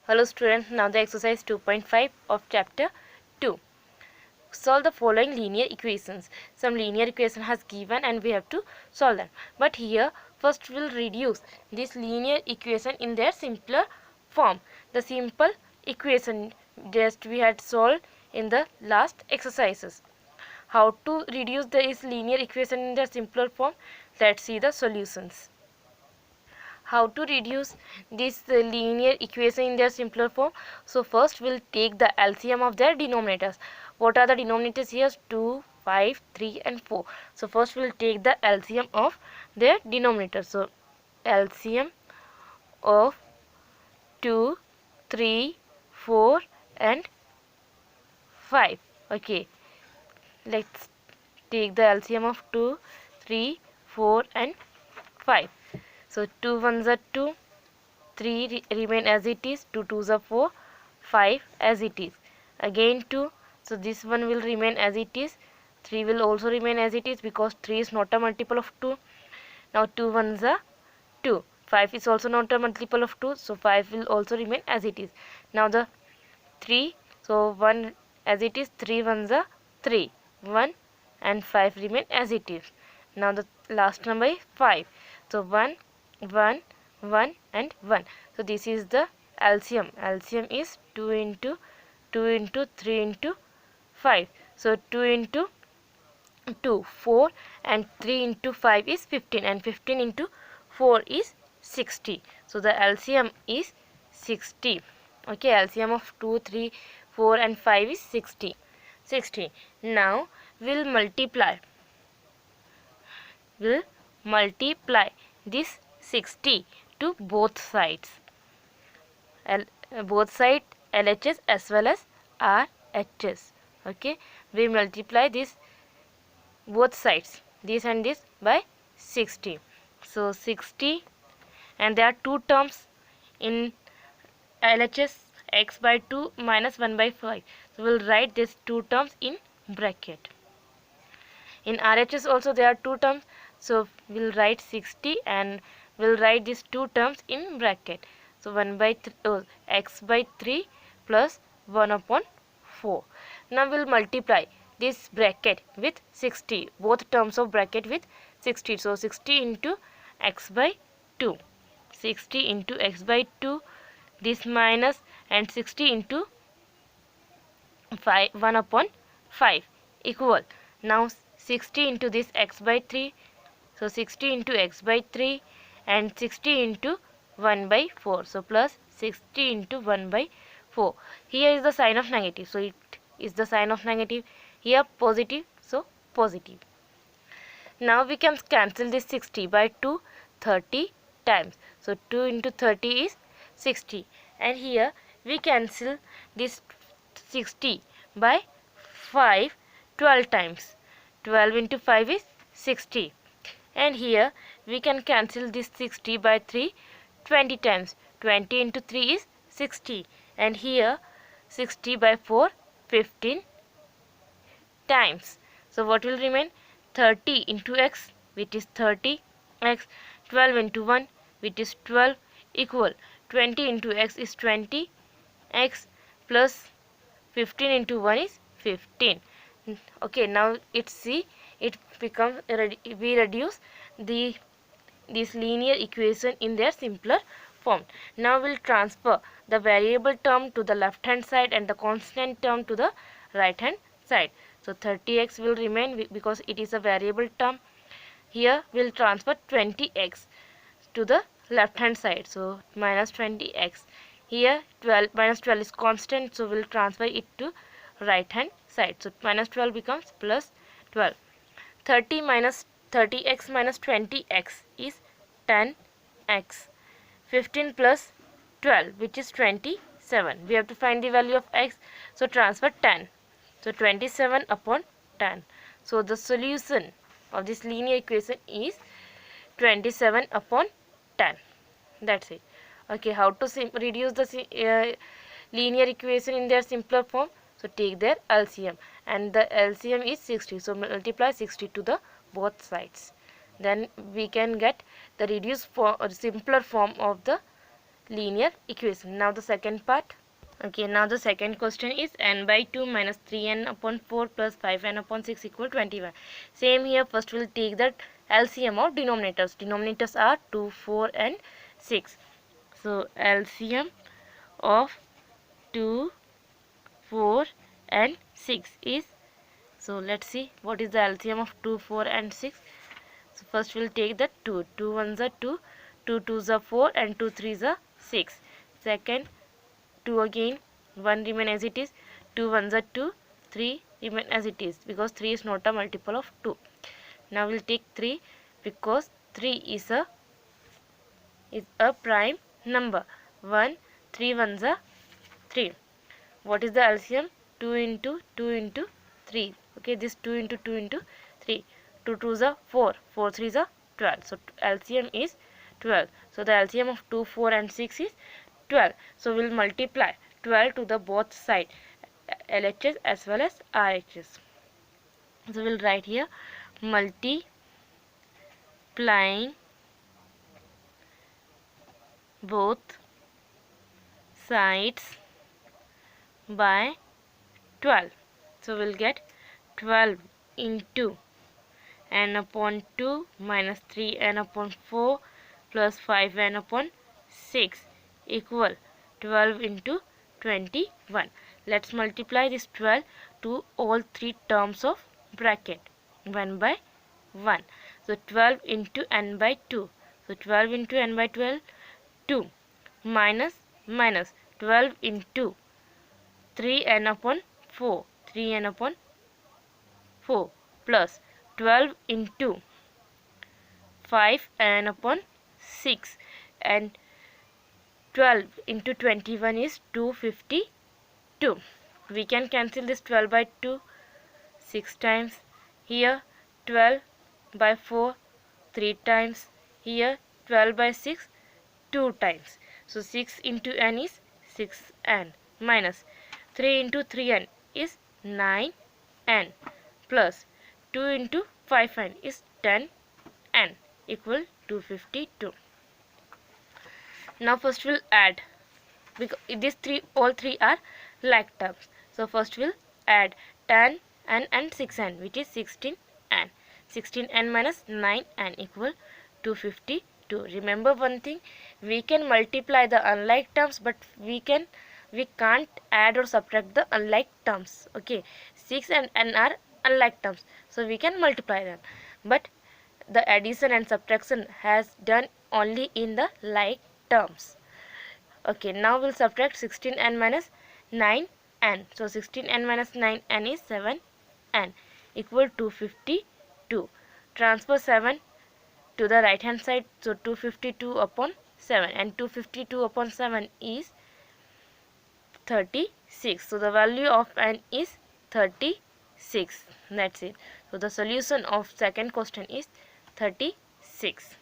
Hello students, now the exercise 2.5 of chapter 2. Solve the following linear equations. Some linear equation has given and we have to solve them. But here first we'll reduce this linear equation in their simpler form. The simple equation just we had solved in the last exercises. How to reduce this linear equation in their simpler form? Let's see the solutions. How to reduce this linear equation in their simpler form? So first we'll take the LCM of their denominators. What are the denominators here? 2, 5, 3 and 4. So first we'll take the LCM of their denominators. So LCM of 2, 3, 4 and 5. Okay, let's take the LCM of 2, 3, 4 and 5. So 2 ones are 2, 3 remain as it is, 2 twos are 4, 5 as it is. Again 2, so this one will remain as it is, 3 will also remain as it is because 3 is not a multiple of 2. Now 2 ones are 2, 5 is also not a multiple of 2, so 5 will also remain as it is. Now the 3, so 1 as it is, 3 ones are 3, 1 and 5 remain as it is. Now the last number is 5, so 1, 1, 1 and 1. So this is the LCM. LCM is 2 into 2 into 3 into 5. So 2 into 2, 4 and 3 into 5 is 15 and 15 into 4 is 60. So the LCM is 60. Okay, LCM of 2, 3, 4 and 5 is 60. 60. Now we'll multiply this 60 to both sides. Both side LHS as well as RHS. Okay, we multiply this both sides, this and this, by 60. So 60, and there are two terms in LHS, x by 2 minus 1 by 5. So we'll write these two terms in bracket. In RHS also there are two terms, so we'll write 60 and we'll write these two terms in bracket. So 1 by x by 3 plus 1 upon 4. Now we'll multiply this bracket with 60, both terms of bracket with 60. So 60 into x by 2, 60 into x by 2, this minus, and 60 into 1 upon 5 equal. Now 60 into this x by 3, so 60 into x by 3 and 60 into 1 by 4, so plus 60 into 1 by 4. Here is the sign of negative, so it is the sign of negative. Here positive, so positive. Now we can cancel this 60 by 2 30 times. So 2 into 30 is 60, and here we cancel this 60 by 5 12 times. 12 into 5 is 60, and here we can cancel this 60 by 3 20 times. 20 into 3 is 60, and here 60 by 4 15 times. So what will remain? 30 into x, which is 30 x, 12 into 1, which is 12, equal 20 into x is 20 x, plus 15 into 1 is 15. Okay, now it's see, it becomes we reduce this linear equation in their simpler form. Now we'll transfer the variable term to the left hand side and the constant term to the right hand side. So 30x will remain because it is a variable term. Here we'll transfer 20x to the left hand side, so minus 20x. Here 12 minus 12 is constant, so we'll transfer it to right hand side. So minus 12 becomes plus 12. 30 minus 30x minus 20x is 10x. 15 plus 12, which is 27. We have to find the value of x, so transfer 10. So 27 upon 10. So the solution of this linear equation is 27 upon 10. That's it. Okay, how to reduce the linear equation in their simpler form? So take their LCM, and the LCM is 60. So multiply 60 to the both sides. Then we can get the reduced form or simpler form of the linear equation. Now the second part. Okay, now the second question is n by 2 minus 3n upon 4 plus 5n upon 6 equal 21. Same here, first we'll take the LCM of denominators. Denominators are 2, 4 and 6. So LCM of 2, 4 and 6 is, so let's see what is the LCM of 2, 4 and 6. So first we'll take the 2. 2 1s are 2, 2 2s are 4 and 2 3s are 6. Second 2 again, 1 remain as it is, 2 1s are 2, 3 remain as it is because 3 is not a multiple of 2. Now we'll take 3 because 3 is a prime number. 1, 3 1s are 3. What is the LCM? 2 into 2 into 3. Okay, this 2 into 2 into 3. 2 2s are 4, 4 3s are 12. So LCM is 12. So the LCM of 2, 4 and 6 is 12. So we'll multiply 12 to the both side, LHS as well as RHS. So we'll write here multiplying both sides by 12. So we'll get 12 into n upon 2 minus 3n upon 4 plus 5n upon 6 equal 12 into 21. Let's multiply this 12 to all three terms of bracket 1 by 1. So 12 into n by 2. So 12 into n by 12, 2 minus 12 into 3n upon 4, 3n upon 4 plus 12 into 5n upon 6, and 12 into 21 is 252. We can cancel this 12 by 2 6 times. Here 12 by 4 3 times. Here 12 by 6 2 times. So 6 into n is 6n minus 3 into 3n is 9n plus 2 into 5n is 10n equal 252. Now first we'll add, because all three are like terms. So first we'll add 10n and 6n, which is 16n. 16n minus 9n equal 252. Remember one thing, we can multiply the unlike terms, but we can't add or subtract the unlike terms. Okay, 6 and n are unlike terms, so we can multiply them, but the addition and subtraction has done only in the like terms. Okay, now we'll subtract 16n minus 9n. So 16n minus 9n is 7n equal 252. Transfer 7 to the right hand side, so 252 upon 7, and 252 upon 7 is 36. So the value of n is 36. That's it. So the solution of second question is 36.